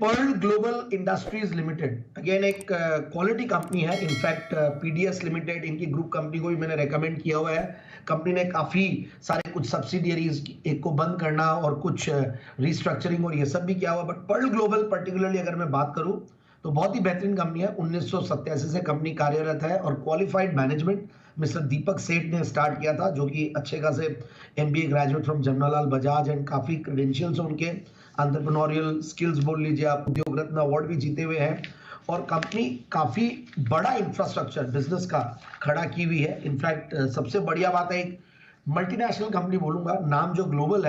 Perl Global Industries Limited again एक quality company है। In fact PDS Limited इनकी group company को भी मैंने रेकमेंड किया हुआ है। कंपनी ने काफी सारे कुछ सब्सिडियरीज एक को बंद करना और कुछ रिस्ट्रक्चरिंग और ये सब भी किया हुआ। बट पर्ल ग्लोबल पर्टिकुलरली अगर मैं बात करूं तो बहुत ही बेहतरीन कंपनी है। 1987 से कंपनी कार्यरत है और क्वालिफाइड मैनेजमेंट मिस्टर दीपक सेठ ने स्टार्ट किया था, जो कि अच्छे खासे MBA graduate from Jamnalal Bajaj and काफी क्रेडेंशियल्स उनके, एंटरप्रेन्योरियल स्किल्स बोल लीजिए आप, उद्योग रत्न अवार्ड भी जीते हुए हैं। और कंपनी काफी बड़ा इंफ्रास्ट्रक्चर बिजनेस का खड़ा की हुई है। इनफैक्ट सबसे बढ़िया बात है, एक मल्टीनेशनल कंपनी बोलूंगा, नाम जो ग्लोबल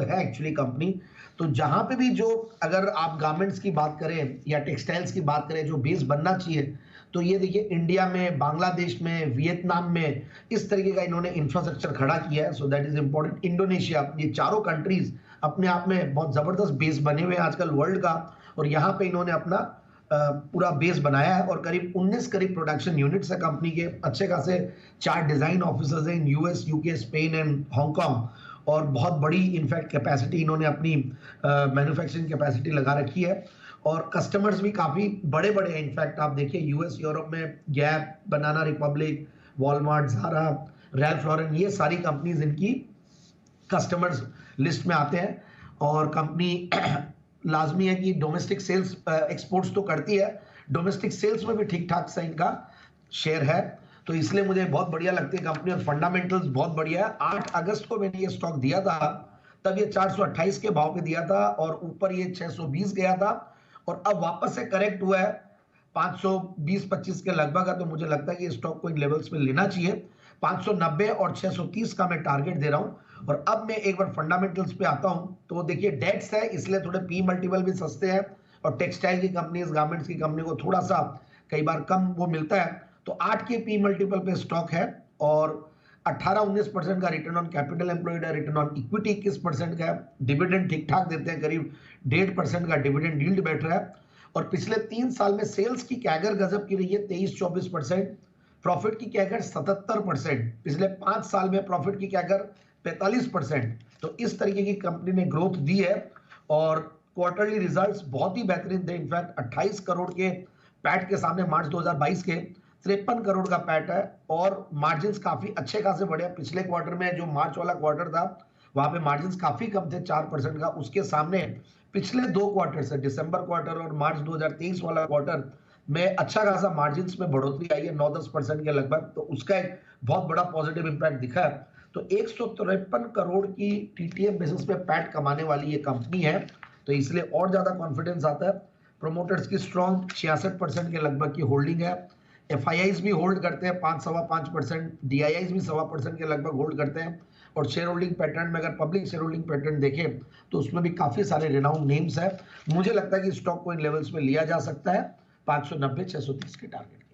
है एक्चुअली कंपनी। तो जहां पे भी जो अगर आप गारमेंट्स की बात करें या टेक्सटाइल्स की बात करें जो बेस बनना चाहिए, तो ये देखिए इंडिया में, बांग्लादेश में, वियतनाम में इस तरीके का इन्होंने इंफ्रास्ट्रक्चर खड़ा किया है। So that is important. Indonesia, ये चारों कंट्रीज अपने आप में बहुत जबरदस्त बेस बने हुए हैं आजकल वर्ल्ड का, और यहाँ पे इन्होंने अपना पूरा बेस बनाया है। और करीब 19 प्रोडक्शन यूनिट्स है कंपनी के। अच्छे खासे 4 डिजाइन ऑफिसर्स हैं in US, UK, Spain and Hong Kong. और बहुत बड़ी इनफैक्ट कैपेसिटी इन्होंने अपनी मैन्युफैक्चरिंग कैपेसिटी लगा रखी है। और कस्टमर्स भी काफी बड़े बड़े हैं। इनफैक्ट आप देखिए यूएस, यूरोप में Gap, Banana Republic, Walmart, Zara, Ralph Lauren, ये सारी कंपनीज इनकी कस्टमर्स लिस्ट में आते हैं। और कंपनी लाजमी है कि डोमेस्टिक सेल्स, एक्सपोर्ट्स तो करती है, डोमेस्टिक सेल्स में भी ठीक ठाक सा इनका शेयर है। तो इसलिए मुझे बहुत बढ़िया लगती है कंपनी और फंडामेंटल्स बहुत बढ़िया है। 8 अगस्त को मैंने ये स्टॉक दिया था, तब ये 428 के भाव पे दिया था और ऊपर ये 620 गया था, और अब वापस से करेक्ट हुआ है 520-25 के लगभग है। तो मुझे लगता है कि स्टॉक को इन लेवल्स पे लेना चाहिए। 590 और 630 का मैं टारगेट दे रहा हूं। और अब मैं एक बार फंडामेंटल्स पे आता हूं, तो देखिए डेट्स है इसलिए थोड़े पी मल्टीपल भी सस्ते हैं, और टेक्सटाइल की कंपनीज, गारमेंट्स की कंपनी को थोड़ा सा कई बार कम वो मिलता है। तो 8 के पी मल्टीपल पे स्टॉक है और 18-19% का रिटर्न ऑन कैपिटल एम्प्लॉयड है, रिटर्न ऑन इक्विटी 21% का है। डिविडेंड ठीक ठाक देते हैं, करीब 1.5% का डिविडेंड यील्ड बैठ रहा है। और पिछले 3 साल में सेल्स की कैगर गजब की रही है 23-24%, प्रॉफिट की कैगर 77%, पिछले 5 साल में प्रॉफिट की कैगर 45%। तो इस तरीके की कंपनी ने ग्रोथ दी है और क्वार्टरली रिजल्ट्स बहुत ही बेहतरीन थे। इनफैक्ट 28 करोड़ के पैट के सामने मार्च 2022 के 53 करोड़ का पैट है, और मार्जिन काफी अच्छे खासे बढ़े। पिछले क्वार्टर में जो मार्च वाला क्वार्टर था वहां पे मार्जिन काफी कम थे, 4% का। उसके सामने पिछले 2 क्वार्टर से, दिसंबर क्वार्टर और मार्च 2023 वाला क्वार्टर में अच्छा खासा मार्जिन में बढ़ोतरी आई है, 9-10% के लगभग। तो उसका एक बहुत बड़ा पॉजिटिव इंपैक्ट दिखा है। तो 153 करोड़ की टीटीएम बेसिस पे पैट कमाने वाली ये कंपनी है, तो इसलिए और ज्यादा कॉन्फिडेंस आता है। प्रोमोटर्स की स्ट्रॉन्ग 66% के लगभग की होल्डिंग है। एफआईआईज भी होल्ड करते हैं 5-5.5%, डीआईआईज भी 1.25% के लगभग होल्ड करते हैं। और शेयर होल्डिंग पैटर्न में अगर पब्लिक शेयर होल्डिंग पैटर्न देखें तो उसमें भी काफी सारे रिनाउंड नेम्स है। मुझे लगता है कि स्टॉक को इन लेवल्स में लिया जा सकता है 590-630 के टारगेट।